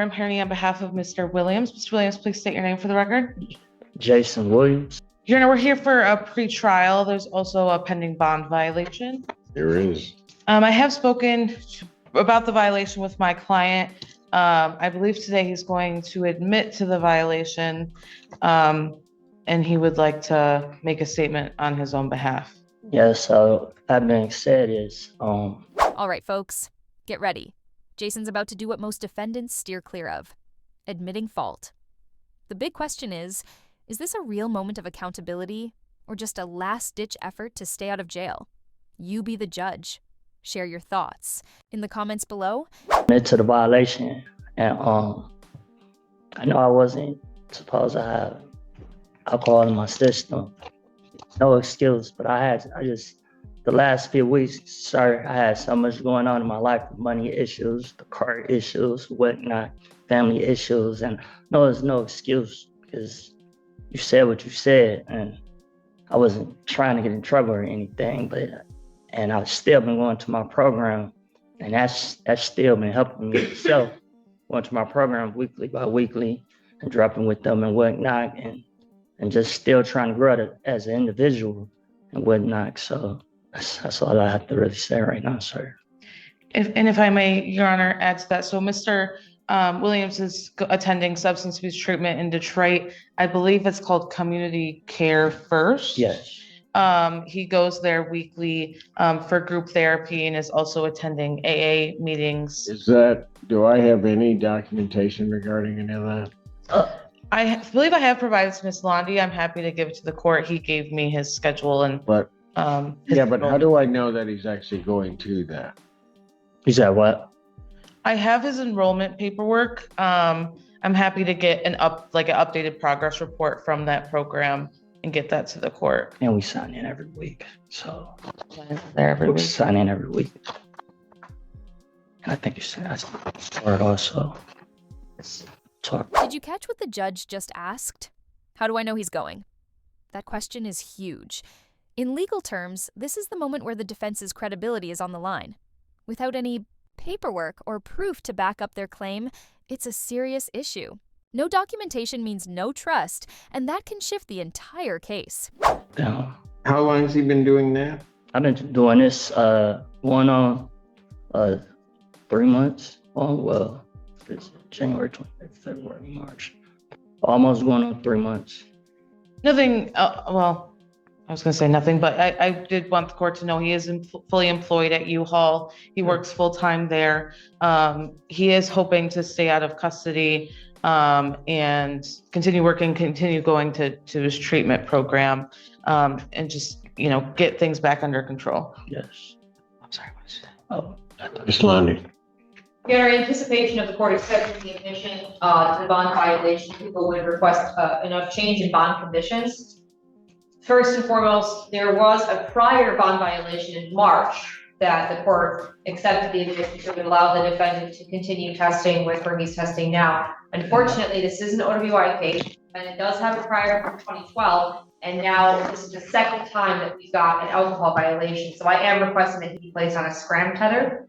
I'm hearing on behalf of Mr. Williams. Mr. Williams, please state your name for the record. Jason Williams. Your Honor, we're here for a pre-trial. There's also a pending bond violation. There is. I have spoken about the violation with my client. I believe today he's going to admit to the violation, and he would like to make a statement on his own behalf. Yeah, so that being said is, All right, folks, get ready. Jason's about to do what most defendants steer clear of, admitting fault. The big question is this a real moment of accountability or just a last-ditch effort to stay out of jail? You be the judge. Share your thoughts in the comments below. admit to the violation, and I know I wasn't supposed to have alcohol in my system. No excuse, but the last few weeks, sir, I had so much going on in my life, money issues, the car issues, whatnot, family issues, and no, there's no excuse because you said what you said, and I wasn't trying to get in trouble or anything, and I've still been going to my program, and that's still been helping me myself, going to my program weekly by weekly and dropping with them and whatnot, and just still trying to grow as an individual and whatnot. So that's all I have to really say right now, sir. If I may, Your Honor, add to that. So Mr. Williams is attending substance abuse treatment in Detroit. I believe it's called Community Care First. Yes. He goes there weekly for group therapy and is also attending AA meetings. Do I have any documentation regarding any of that? I believe I have provided to Ms. Londi. I'm happy to give it to the court. He gave me his schedule and But his how schedule. do I know that he's actually going to that? You said what? I have his enrollment paperwork. I'm happy to get an updated progress report from that program and get that to the court. And we sign in every week. So There every we week. sign in every week. And I think you said that's part also. Talk. Did you catch what the judge just asked? How do I know he's going? That question is huge. In legal terms, this is the moment where the defense's credibility is on the line. Without any paperwork or proof to back up their claim, it's a serious issue. No documentation means no trust, and that can shift the entire case. Down. How long has he been doing that? I've been doing this going on 3 months. Oh, well, it's January 20th, February, March. Almost going on 3 months. Nothing, well, I was going to say nothing, but I did want the court to know he is fully employed at U-Haul. He works full-time there. He is hoping to stay out of custody and continue working, continue going to his treatment program, and just, get things back under control. Yes. I'm sorry, what is that? Oh, Ms. Londi. In anticipation of the court accepting the admission to the bond violation, people would request enough change in bond conditions. First and foremost, there was a prior bond violation in March that the court accepted the admission to would allow the defendant to continue testing with where he's testing now. Unfortunately, this is an OWI case, and it does have a prior from 2012, and now this is the second time that we've got an alcohol violation. So I am requesting that he be placed on a scram tether.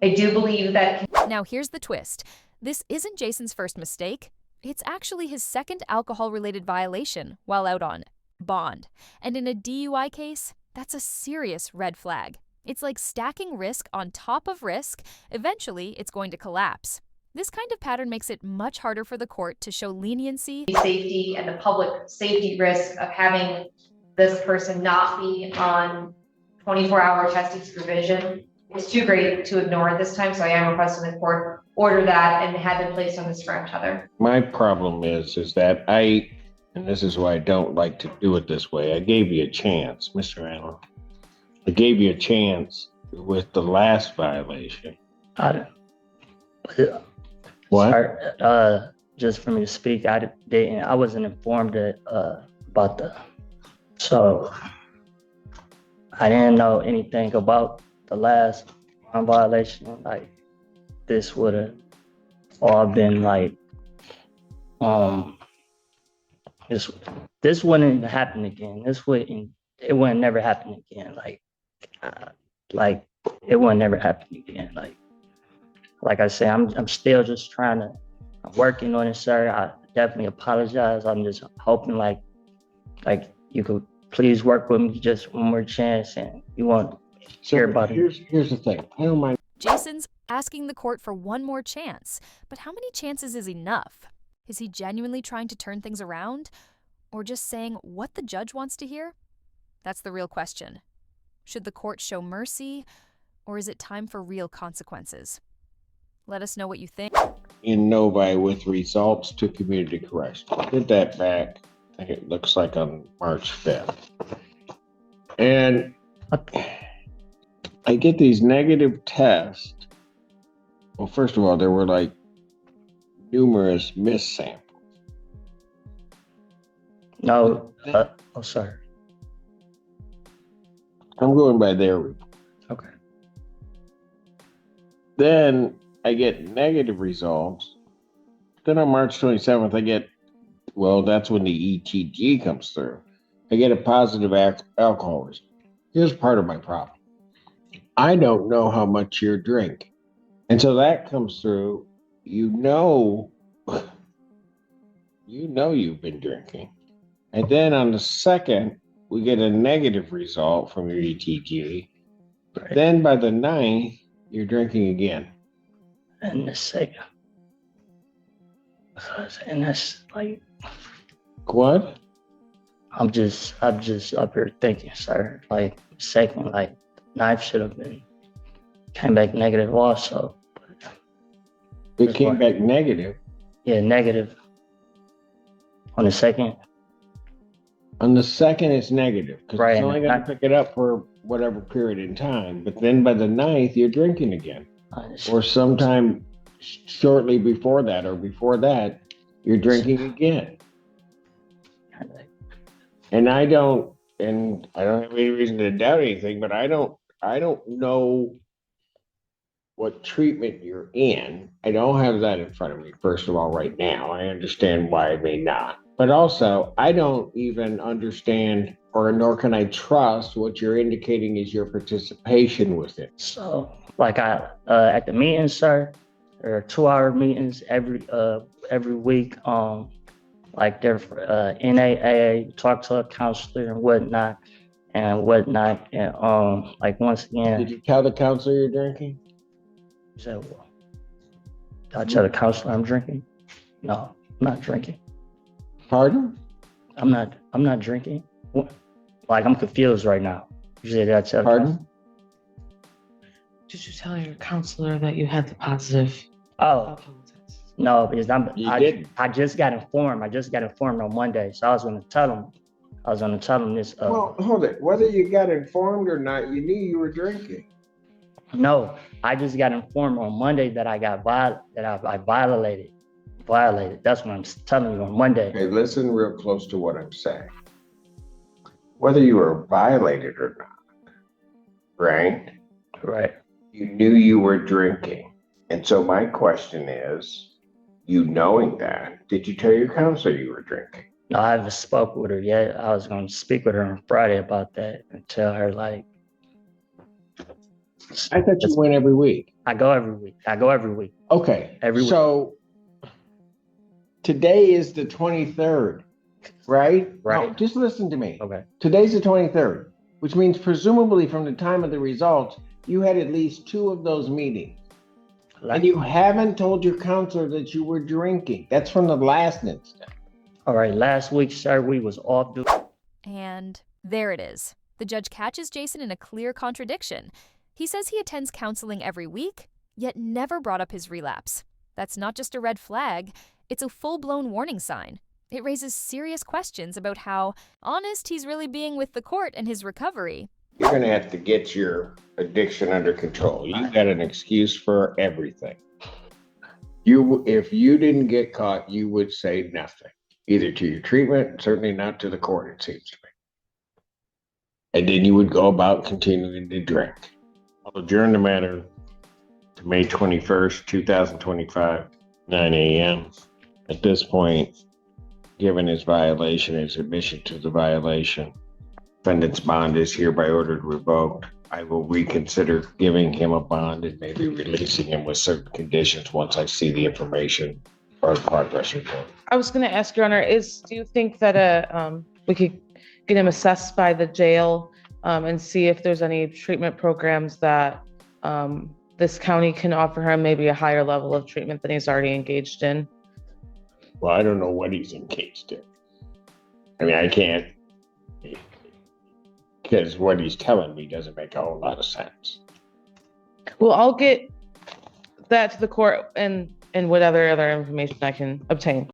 I do believe that. Now here's the twist. This isn't Jason's first mistake. It's actually his second alcohol-related violation while out on bond. And in a DUI case, that's a serious red flag. It's like stacking risk on top of risk. Eventually, it's going to collapse. This kind of pattern makes it much harder for the court to show leniency. Safety and the public safety risk of having this person not be on 24-hour testing supervision is too great to ignore at this time. So I am requesting the court order that and have it placed on the scram tether. My problem is that and this is why I don't like to do it this way. I gave you a chance, Mr. Allen. I gave you a chance with the last violation. What? Sorry, just for me to speak, I wasn't informed about so I didn't know anything about the last violation. Like this would have all been like, this wouldn't happen again. It wouldn't never happen again. Like it wouldn't never happen again. Like like I say, I'm still just I'm working on it, sir. I definitely apologize. I'm just hoping like you could please work with me just one more chance, and you won't hear about it. Here's the thing. I don't mind. Jason's asking the court for one more chance, but how many chances is enough? Is he genuinely trying to turn things around? Or just saying what the judge wants to hear? That's the real question. Should the court show mercy, or is it time for real consequences? Let us know what you think. In Novi with results to community correction. I did that back, I think it looks like on March 5th. And I get these negative tests. Well, first of all, there were like numerous missed samples. No, sorry. I'm going by their report. Okay. Then I get negative results. Then on March 27th, I get, well, that's when the ETG comes through. I get a positive alcohol result. Here's part of my problem. I don't know how much you're drinking. And so that comes through, you know you've been drinking. And then on the 2nd, we get a negative result from your ETG. Right. Then by the 9th, you're drinking again. And the 2nd. And that's like, What? I'm just up here thinking, sir. Like 2nd, like 9th should have came back negative also. It came back negative. Yeah, negative. On the 2nd. On the 2nd, it's negative because Right, it's only going to pick it up for whatever period in time. But then by the 9th, you're drinking again. Or sometime shortly before that or before that, you're drinking again. And I don't have any reason to doubt anything, but I don't know what treatment you're in. I don't have that in front of me, first of all, right now. I understand why I may not. But also, I don't even understand, or nor can I trust what you're indicating is your participation with it. So, like at the meetings, sir, there are 2-hour meetings every week. Like they're NAA, talk to a counselor and whatnot. And like once again. Did you tell the counselor you're drinking? So, did I tell the counselor I'm drinking? No, I'm not drinking. Pardon? I'm not drinking. Like I'm confused right now. Usually I tell. Pardon? Did you tell your counselor that you had the positive Oh alcohol test? no, because You didn't. I just got informed. I just got informed on Monday, so I was going to tell him this. Well, hold it. Whether you got informed or not, you knew you were drinking. No, I just got informed on Monday that I violated. That's what I'm telling you on Monday. Okay, listen real close to what I'm saying. Whether you were violated or not, right? Right. You knew you were drinking. And so my question is, you knowing that, did you tell your counselor you were drinking? No, I haven't spoke with her yet. I was going to speak with her on Friday about that and tell her like. I thought you went every week. I go every week. Okay. Every week. So today is the 23rd, right? Right. No, just listen to me. Okay. Today's the 23rd, which means presumably from the time of the results, you had at least 2 of those meetings. And you haven't told your counselor that you were drinking. That's from the last incident. All right. Last week, sir, we was off duty. And there it is. The judge catches Jason in a clear contradiction. He says he attends counseling every week, yet never brought up his relapse. That's not just a red flag, it's a full-blown warning sign. It raises serious questions about how honest he's really being with the court and his recovery. You're going to have to get your addiction under control. You got an excuse for everything. If you didn't get caught, you would say nothing, either to your treatment, certainly not to the court, it seems to me. And then you would go about continuing to drink. I'll adjourn the matter to May 21st, 2025, 9 a.m. At this point, given his violation, his admission to the violation, defendant's bond is hereby ordered revoked. I will reconsider giving him a bond and maybe releasing him with certain conditions once I see the information or the progress report. I was gonna ask, Your Honor, do you think that we could get him assessed by the jail and see if there's any treatment programs that this county can offer him, maybe a higher level of treatment than he's already engaged in? Well, I don't know what he's engaged in. I mean, I can't, because what he's telling me doesn't make a whole lot of sense. Well, I'll get that to the court and what other information I can obtain.